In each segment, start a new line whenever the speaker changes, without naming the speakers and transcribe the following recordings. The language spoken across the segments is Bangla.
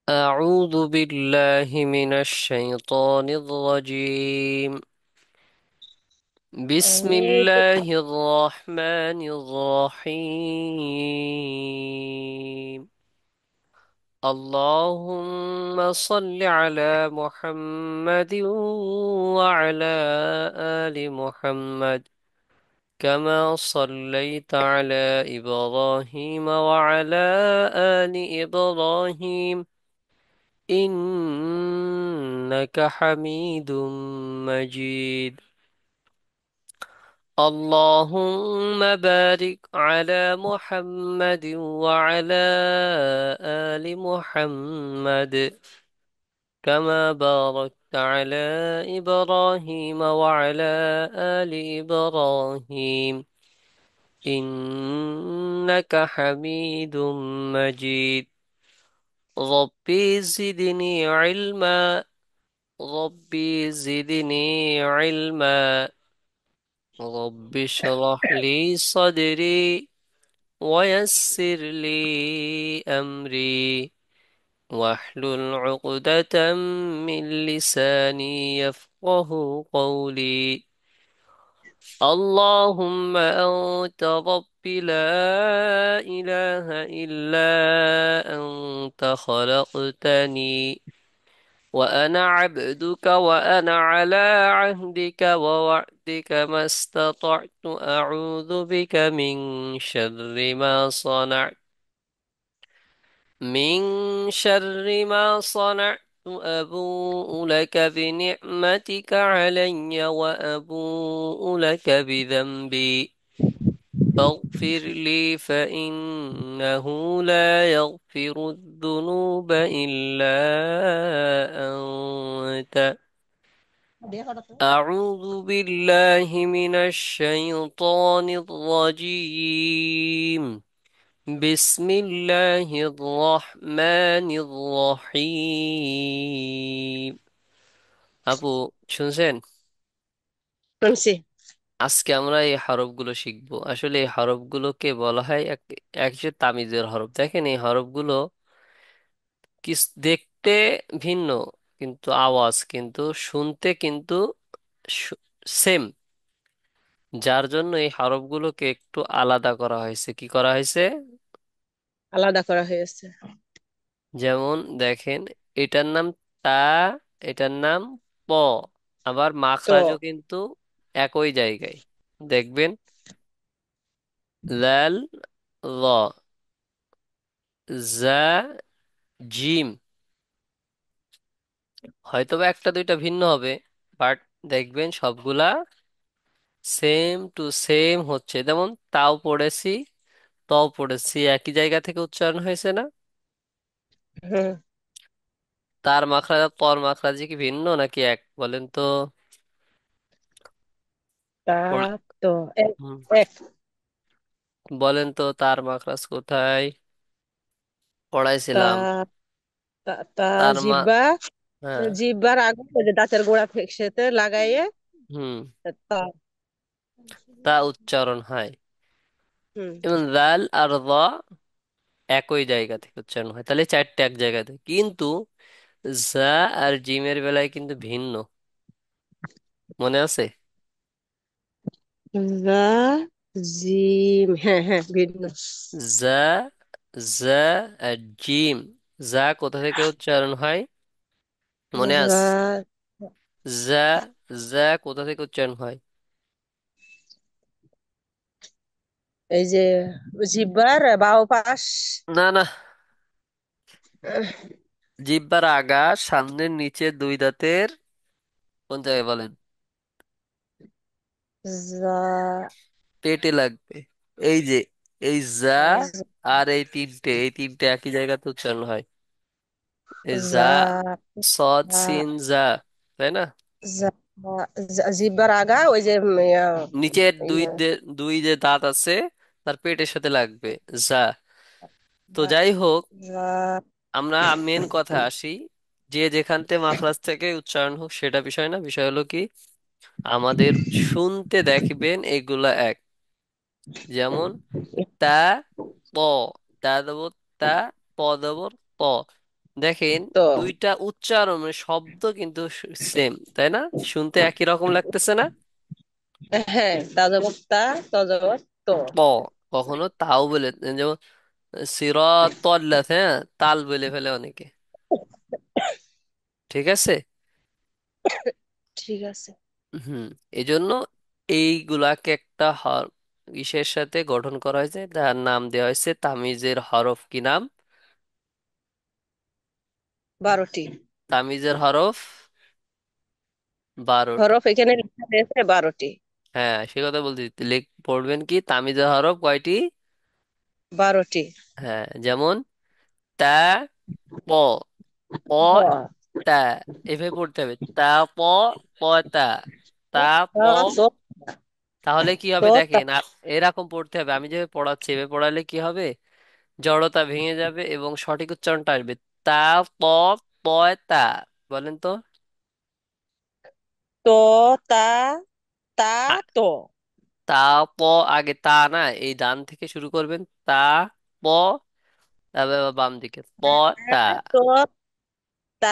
أعوذ بالله من الشيطان الرجيم. بسم
أعوذ
الله الرحمن الرحيم. اللهم صل على محمد وعلى آل محمد كما صليت على إبراهيم وعلى آل إبراهيم إنك حميد مجيد. اللهم بارك على محمد وعلى آل محمد كما باركت على إبراهيم وعلى آل إبراهيم إنك حميد مجيد. ربي زدني علما. ربي زدني علما. رب اشرح لي صدري ويسر لي أمري واحلل عقدة من لساني يفقه قولي. اللهم أنت ربي لا إله إلا أنت خلقتني وأنا عبدك وأنا على عهدك ووعدك ما استطعت أعوذ بك من شر ما صنعت. من شر ما صنعت أبوء لك بنعمتك علي وأبوء لك بذنبي فاغفر لي فإنه لا يغفر الذنوب إلا أنت. أعوذ بالله من الشيطان الرجيم. بسم الله الرحمن الرحيم. আপু, শুনছেন?
শুনছি।
আজকে আমরা এই হরফগুলো শিখবো। আসলে এই হরফগুলোকে বলা হয় এক যে তামিজের হরফ। দেখেন, এই হরফগুলো দেখতে ভিন্ন, কিন্তু আওয়াজ কিন্তু শুনতে কিন্তু সেম। যার জন্য এই হরফগুলোকে একটু আলাদা করা হয়েছে। কি করা হয়েছে?
আলাদা করা হয়েছে।
যেমন দেখেন, এটার নাম তা, এটার নাম প। আবার
তো
মাখরাজও কিন্তু একই জায়গায়। দেখবেন, লাল, ল, জা, জিম। হয়তোবা একটা দুইটা ভিন্ন হবে, বাট দেখবেন সবগুলা সেম টু সেম হচ্ছে। যেমন তাও পড়েছি, তও পড়েছি, একই জায়গা থেকে উচ্চারণ হয়েছে না?
হুম।
তার মাখরাজ আর তর মাখরাজ কি ভিন্ন নাকি এক, বলেন তো?
তা
পড়-
তো এক।
হুম,
এক।
বলেন তো তার মাখরাজ কোথায়?
তা
পড়াইছিলাম।
তা তা
তার মা
জিব্বা।
হ্যাঁ,
জিব্বার আগে ওই যে দাঁতের গোড়া থেকে সেতে লাগাইয়ে
হুম,
তা।
তা উচ্চারণ হয়।
হুম।
এবং জাল আর রা একই জায়গা থেকে উচ্চারণ হয়, তাহলে চারটে এক জায়গা থেকে। কিন্তু জা আর জিমের বেলায় কিন্তু ভিন্ন। মনে আছে?
জা জিম, হ্যাঁ হ্যাঁ, ভিন্ন।
জা, জা আর জিম। জা কোথা থেকে উচ্চারণ হয়? মনে
জা,
আছে? জা, জা কোথা থেকে উচ্চারণ হয়?
এই যে জিব্বার বাও পাশ।
না না,
আহ,
জিহ্বার আগা, সামনের নিচে দুই দাঁতের কোন জায়গায় বলেন?
জা,
পেটে লাগবে। এই যে, এই যা আর এই তিনটে একই জায়গাতে উচ্চারণ হয়। এই যা,
জা,
সদ
জা,
সিন যা, তাই না?
জা, জিব্বার আগা ওই যে
নিচের
ইয়া,
দুই যে দাঁত আছে, তার পেটের সাথে লাগবে। যা। তো
জা,
যাই হোক,
জা,
আমরা মেন কথা আসি। যে যেখান থেকে মাখরাজ থেকে উচ্চারণ হোক সেটা বিষয় না, বিষয় হলো কি আমাদের শুনতে দেখবেন এগুলা এক। যেমন তা, প, তা দেব তা, প দেব প। দেখেন
তো
দুইটা উচ্চারণ মানে শব্দ কিন্তু সেম, তাই না? শুনতে একই রকম লাগতেছে না?
হ্যাঁ, তা যাবত তা, ত যাবত তো।
ত, কখনো তাও বলে, যেমন সিরাতাল্লাহ, হ্যাঁ, তাল বলে ফেলে অনেকে। ঠিক আছে।
ঠিক আছে।
হুম। এই জন্য এইগুলাকে একটা ইসের সাথে গঠন করা হয়েছে, তার নাম দেওয়া হয়েছে তামিজের হরফ। কি নাম?
12টি
তামিজের হরফ 12টি।
হরফ এখানে লেখা হয়েছে, 12টি।
হ্যাঁ, সে কথা বলতে পড়বেন কি তামিজের হরফ কয়টি?
12টি।
হ্যাঁ, যেমন তা, প, প,
হ,
তা, এভাবে পড়তে হবে। তা, প, প, তা, তা, প।
তা, তো,
তাহলে কি
তো,
হবে
তা।
দেখেন, এরকম পড়তে হবে। আমি যেভাবে পড়াচ্ছি এভাবে পড়ালে কি হবে, জড়তা ভেঙে যাবে এবং সঠিক উচ্চারণটা আসবে। তা, প, প, তা। বলেন তো।
তো, তা, তা,
আ-
তো।
তা, প, আগে তা না, এই ডান থেকে শুরু করবেন। তা, প, তারপর আবার বাম দিকে প, তা,
তো, তা,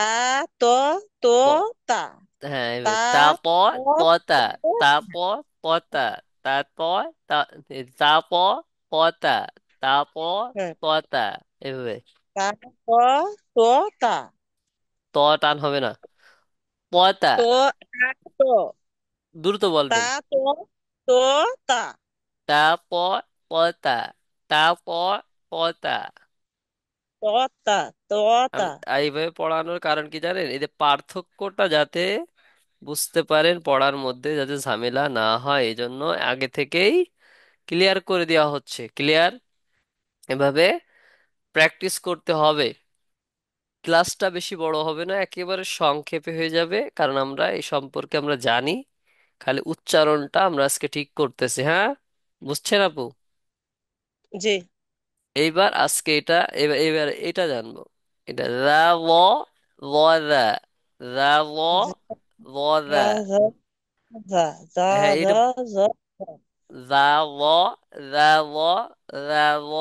তো, তো,
প।
তা।
হ্যাঁ,
তা,
এবার তা, প,
তো,
প, তা,
তো।
তা, প, প, তা, তা, প, তা, তা, প, প, তা, তা, প,
হ্যাঁ,
প, তা। এভাবে।
তা, তো, তো, তা।
ত টান হবে না। প, তা।
তো, তা, তো,
দ্রুত
তা,
বলবেন।
তো, তো, তা।
তা, প, প, তা, তা, প, প, তা।
তো, তা, তো, তা।
এইভাবে পড়ানোর কারণ কি জানেন? এই যে পার্থক্যটা যাতে বুঝতে পারেন, পড়ার মধ্যে যাতে ঝামেলা না হয়, এই জন্য আগে থেকেই ক্লিয়ার করে দেওয়া হচ্ছে। ক্লিয়ার? এভাবে প্র্যাকটিস করতে হবে। ক্লাসটা বেশি বড় হবে না, একেবারে সংক্ষেপে হয়ে যাবে, কারণ আমরা এই সম্পর্কে আমরা জানি। খালি উচ্চারণটা আমরা আজকে ঠিক করতেছি, হ্যাঁ? বুঝছেন আপু?
জি।
এইবার আজকে এটা, এবার এবার এটা জানবো। এটা রা, ল, ল, রা, রা, ল,
জ,
ল, রা।
রা, জ, ঝা, ঝা,
হ্যাঁ,
ঝা,
এটা
ঝ, ঝা,
রা, ল, রা, ল, রা, ল,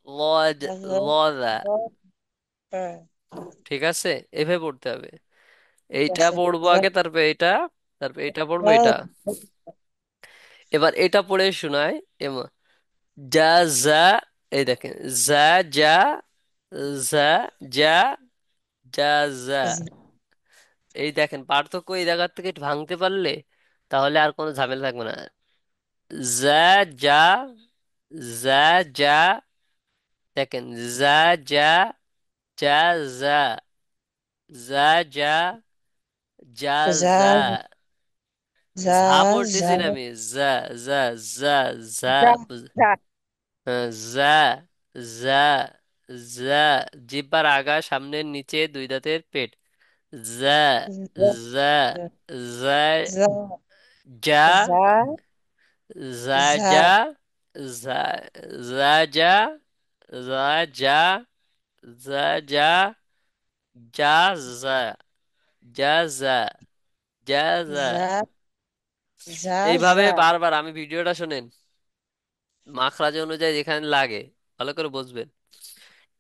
ল,
ঝা, ঝ,
ল, রা।
ঝ, হ্যাঁ,
ঠিক আছে। এভাবে পড়তে হবে।
ঠিক
এইটা
আছে।
পড়বো
ঝা,
আগে, তারপর এটা, তারপর এটা পড়বো
ঝা,
এটা। এবার এটা পড়ে শোনায়। এমন যা, যা, এই দেখেন, যা, যা, যা, যা, যা, যা।
ঝ,
এই দেখেন পার্থক্য, এই জায়গার থেকে একটু ভাঙতে পারলে তাহলে আর কোনো ঝামেলা থাকবে না। যা, যা, যা, যা, দেখেন, যা, যা, যা, যা, যা, যা, যা,
ঝা,
যা।
ঝা,
ঝা
ঝা,
পড়তেছি না আমি, যা, যা, যা, যা।
ঝা, ঝা,
হ্যাঁ, যা, যা, যা। জিহ্বার আগা, সামনের নিচে, দুই দাঁতের পেট। যা,
ঝা,
যা,
ঝা,
যা,
ঝা,
যা,
ঝা,
যা,
ঝা,
যা, যা, যা, যা, যা, যা, যা, যা, যা, যা, যা, যা, যা, যা।
ঝা, ঝা,
এইভাবে
ঝা।
বারবার, আমি ভিডিওটা শোনেন, মাখরাজ অনুযায়ী যেখানে লাগে ভালো করে বুঝবেন,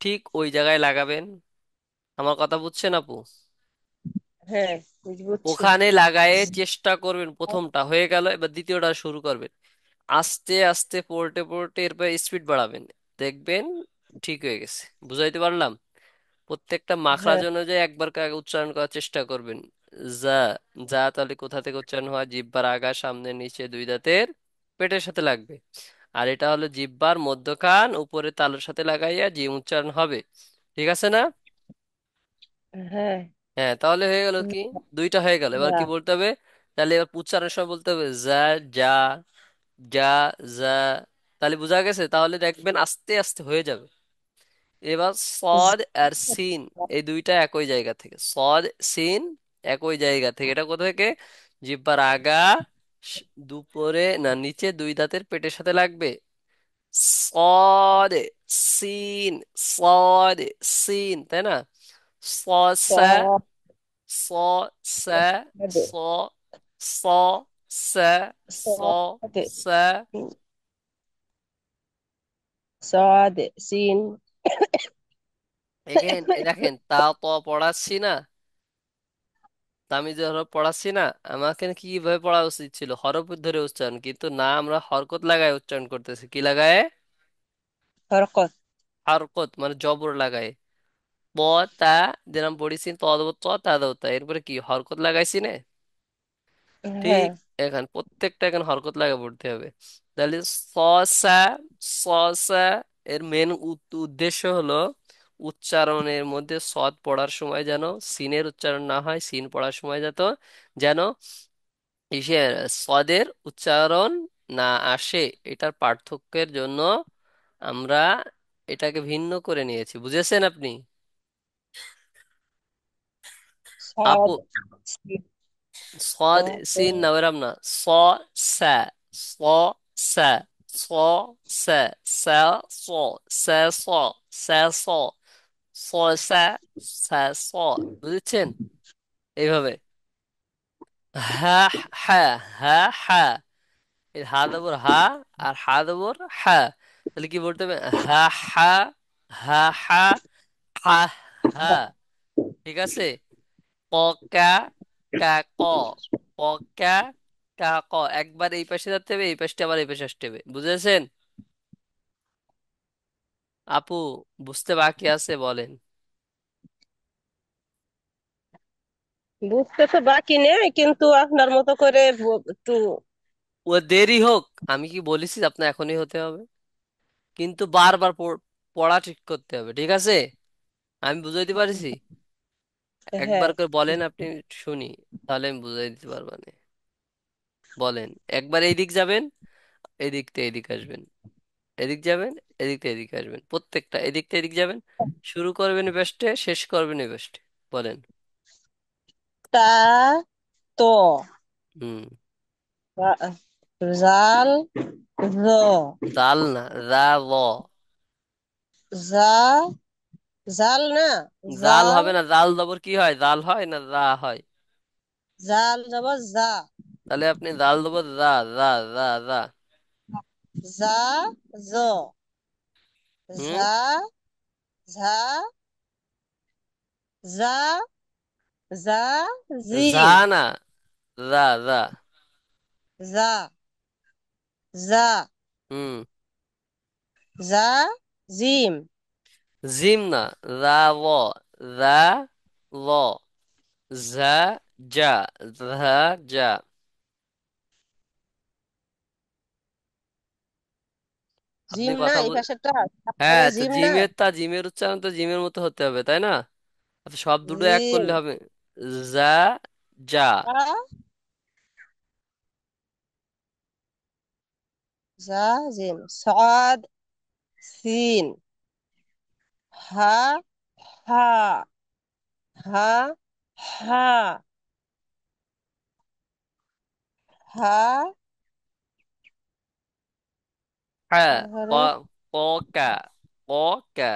ঠিক ওই জায়গায় লাগাবেন। আমার কথা বুঝছেন আপু?
হ্যাঁ, বুঝছি।
ওখানে লাগায়ে চেষ্টা করবেন। প্রথমটা হয়ে গেল, এবার দ্বিতীয়টা শুরু করবেন। আস্তে আস্তে পড়তে পড়তে এরপর স্পিড বাড়াবেন, দেখবেন ঠিক হয়ে গেছে। বুঝাইতে পারলাম? প্রত্যেকটা মাখরাজ
হ্যাঁ,
অনুযায়ী একবার করে আগে উচ্চারণ করার চেষ্টা করবেন। যা, যা তাহলে কোথা থেকে উচ্চারণ হয়? জিহ্বার আগা, সামনে, নিচে, দুই দাঁতের পেটের সাথে লাগবে। আর এটা হলো জিহ্বার মধ্যখান, উপরে তালুর সাথে লাগাইয়া জিম উচ্চারণ হবে। ঠিক আছে না?
হ্যাঁ।
হ্যাঁ, তাহলে হয়ে গেল কি, দুইটা হয়ে গেল। এবার
যা,
কি বলতে হবে? তাহলে এবার উচ্চারণের সময় বলতে হবে যা, যা, যা, যা। তাহলে বোঝা গেছে? তাহলে দেখবেন আস্তে আস্তে হয়ে যাবে। এবার সদ আর সিন, এই দুইটা একই জায়গা থেকে, সদ, সিন একই জায়গা থেকে। এটা কোথা থেকে? জিহ্বার আগা, দুপুরে না নিচে, দুই দাঁতের পেটের সাথে লাগবে। সদ, সিন, সদ, সিন, তাই না? স,
স,
সা, স, সা,
দে,
স, স, সা,
স,
স,
দে,
সা।
স, দে, সিন,
এগেন দেখেন, তা ত পড়াচ্ছি না, তা আমি যে হরফ পড়াচ্ছি না, আমাকে কিভাবে পড়া উচিত ছিল, হরফ ধরে উচ্চারণ, কিন্তু না, আমরা হরকত লাগায় উচ্চারণ করতেছি। কি লাগায়?
হরকত।
হরকত মানে জবর লাগায়। প, তা, যেরকম পড়িছি ত দেবো ত, তা দেবো তা, এরপরে কি হরকত লাগাইছি না? ঠিক।
হ্যাঁ।
এখন প্রত্যেকটা এখন হরকত লাগা পড়তে হবে। তাহলে স, সা, স, সা, এর মেন উদ্দেশ্য হলো উচ্চারণের মধ্যে সৎ পড়ার সময় যেন সিনের উচ্চারণ না হয়, সিন পড়ার সময় যেন ইসে সদের উচ্চারণ না আসে। এটার পার্থক্যের জন্য আমরা এটাকে ভিন্ন করে নিয়েছি, বুঝেছেন আপনি? আপু,
সদ, সিন, ত,
সদ
ত।
সিন না, ওরম না। স, সা, স, সা, স, সা, সা, স, সা, স, সা, স, স, সা, সা, স, বুঝেছেন? এইভাবে হা, হা, হা, হা, এই হা দেবর হা, আর হা দেবর হা। তাহলে কি বলতে হবে? হা, হা, হা, হা, হা, হা। ঠিক আছে। ক, কা, কা, ক, ক, কা, কা, ক। একবার এই পাশে যেতে হবে, এই পাশটা আবার এই পাশে আসতে হবে, বুঝেছেন? আপু, বুঝতে বাকি আছে বলেন।
বুঝতে তো বাকি নেই, কিন্তু আপনার মতো করে একটু।
ও দেরি হোক, আমি কি বলেছি আপনার এখনই হতে হবে? কিন্তু বারবার পড়া ঠিক করতে হবে, ঠিক আছে? আমি বুঝাইতে পারছি?
হ্যাঁ।
একবার করে বলেন আপনি, শুনি, তাহলে আমি বুঝাই দিতে পারবো না। বলেন। একবার এই দিক যাবেন, এদিক থেকে এদিক আসবেন, এদিক যাবেন, এদিক থেকে এদিক আসবেন, প্রত্যেকটা এদিক থেকে এদিক যাবেন। শুরু করবেন বেস্টে, শেষ করবেন বেস্টে। বলেন।
তা, তো,
হুম।
জাল, জ,
জাল না, রা, ল।
জা, জাল না,
জাল
জাল,
হবে না, জাল জবর কি হয়? জাল হয় না রা হয়?
জাল যাব যা,
তাহলে আপনি জাল জবর রা, রা, রা, রা।
যা, জ,
হুম।
ঝা, ঝা, যা, যা,
ঝা
জিম,
না, রা, রা।
যা, যা,
হুম।
যা, জিম।
জিম না, রা, ল, রা, ল, ঝা, যা, ঝা, যা। আপনি
জিম না
কথা
এই
বল।
পাশেরটা?
হ্যাঁ, তো
জিম না।
জিমের তা জিমের উচ্চারণ তো জিমের মতো হতে হবে, তাই না? আচ্ছা, সব দুটো এক
জিম,
করলে হবে। যা, যা।
যা, যা, জিম, সাদ, সিন, হা, হা, হা, হা, হা,
হ্যাঁ। ক,
তারপরে
ক, কা, ক, কা।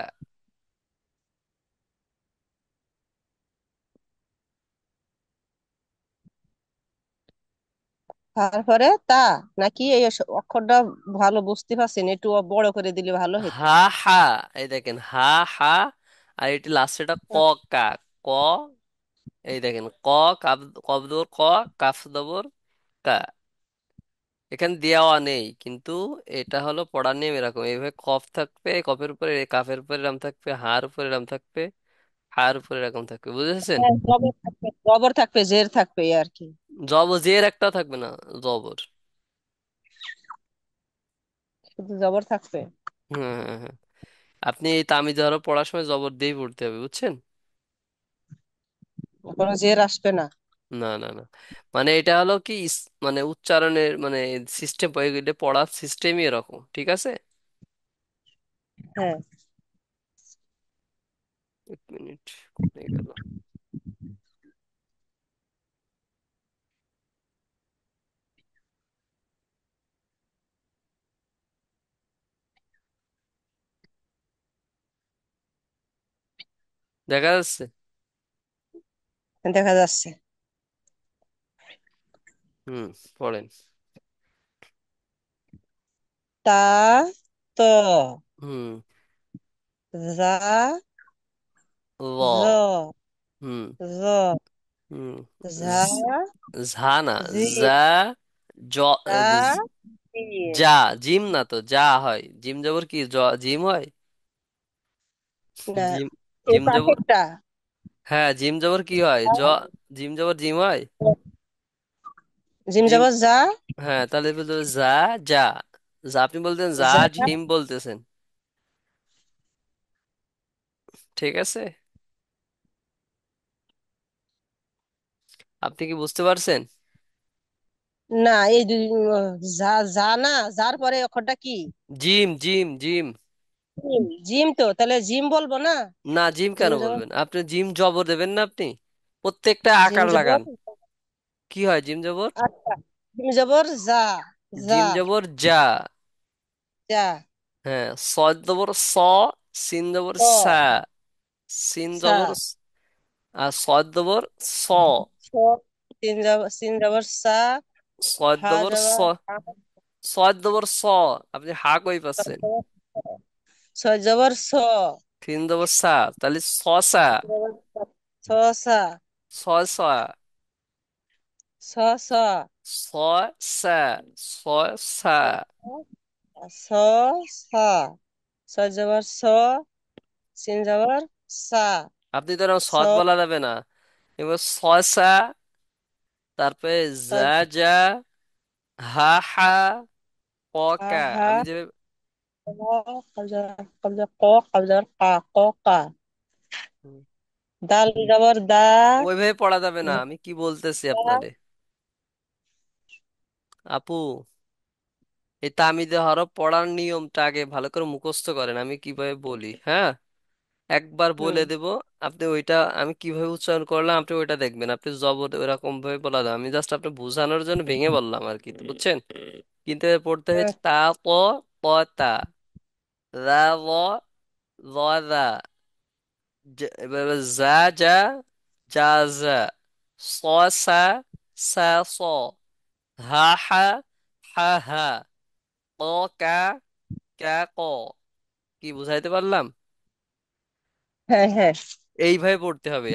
তারপরে তা, নাকি এই অক্ষরটা ভালো বুঝতে পারছেন, একটু বড় করে দিলে ভালো হতো।
হা, হা। এই দেখেন হা, হা। আর এটি লাস্টেটা ক, কা। ক। এই দেখেন ক, কাফ, কফ দবর ক, কাফ দবর কা। এখানে দেওয়া নেই কিন্তু, এটা হলো পড়ার নিয়ম এরকম। এইভাবে কফ থাকবে, কফের উপরে কাফের উপরে এরকম থাকবে, হার উপরে এরকম থাকবে, হার উপরে এরকম থাকবে, বুঝেছেন?
হ্যাঁ, জবর থাকবে, জের থাকবে, এই আর কি।
জের একটা থাকবে না, জবর।
শুধু জবর থাকবে।
হ্যাঁ, হ্যাঁ, হ্যাঁ। আপনি এই তামিজ আরো পড়ার সময় জবর দিয়েই পড়তে হবে, বুঝছেন?
কোনো জের আসবে না।
না, না, না। মানে এটা হলো কি মানে উচ্চারণের মানে সিস্টেম, পড়ার সিস্টেমই এরকম, ঠিক আছে?
হ্যাঁ।
1 মিনিট, কোথায় গেল? দেখা যাচ্ছে।
দেখা যাচ্ছে।
হুম। পড়েন।
তা, তো,
হুম।
যা,
ল।
জ,
হুম।
জ,
হুম।
ঝা,
ঝা না।
জি,
যা। জ।
তা,
জ-
জিম।
যা। জিম না তো, যা হয়। জিম জবর কি জিম হয়?
না,
জিম।
এই
জিম জবর।
পাশেরটা।
হ্যাঁ, জিম জবর কি হয় জিম জবর জিম হয়।
Gym
gym.
যাবো যা,
হ্যাঁ, তাহলে বলতে হবে যা। যা। যা আপনি বলতেন যা
যা,
জিম বলতেছেন। ঠিক আছে। আপনি কি বুঝতে পারছেন?
না এই যা, যা না, যার পরে অক্ষরটা কি?
Gym gym gym.
Gym, gym তো তাহলে জিম বলবো না?
না, জিম কেন
জিম যাবো,
বলবেন? আপনি জিম জবর দেবেন না আপনি? প্রত্যেকটা
জিম
আকার
যাবো,
লাগান। কি হয় জিম জবর?
আচ্ছা, জিম যাবর যা, যা,
জিম জবর যা।
যা,
হ্যাঁ, সদ জবর সিন জবর সা।
ক,
সিন
সা,
জবর আর সদ জবর স।
ছ, সিন যাবর সা,
সদ
হা
জবর স।
যাবর
সদ জবর স। আপনি হা কই পাচ্ছেন?
ছয় যাবর ছ,
তিন জবর সা, তাহলে শসা।
ছ, সা,
শসা।
ছ, ছ,
শসা। শসা।
ছ, সা, ছয় যাবর ছ, সিন যাবর সা,
আপনি তো এরকম
ছ,
সদ বলা যাবে না। এবার শসা। তারপরে যা। যা। হা হা।
হা,
পকা।
হা,
আমি যে
কবজা, কবজা ক, কবজা কা, ক, কা, দাল যাবর দা,
ওইভাবে পড়া যাবে না,
ঝা,
আমি কি বলতেছি আপনারে। আপু, এই তামিদে হরফ পড়ার নিয়মটা আগে ভালো করে মুখস্থ করেন, আমি কিভাবে বলি, হ্যাঁ? একবার বলে
হুম,
দেব। আপনি ওইটা আমি কিভাবে উচ্চারণ করলাম আপনি ওইটা দেখবেন, আপনি জবর ওইরকম ভাবে বলা যাবে, আমি জাস্ট আপনি বোঝানোর জন্য ভেঙে বললাম আর কি, বুঝছেন? কিন্তু এর পড়তে হয়েছে তা ক। প তা। রা ল। ল রা। এবার এবার যা। যা। যা যা। স সা। সা স। হা হা। হা হা। ক কা। কা ক। কি বুঝাইতে পারলাম?
হ্যাঁ, হ্যাঁ,
এইভাবে পড়তে হবে।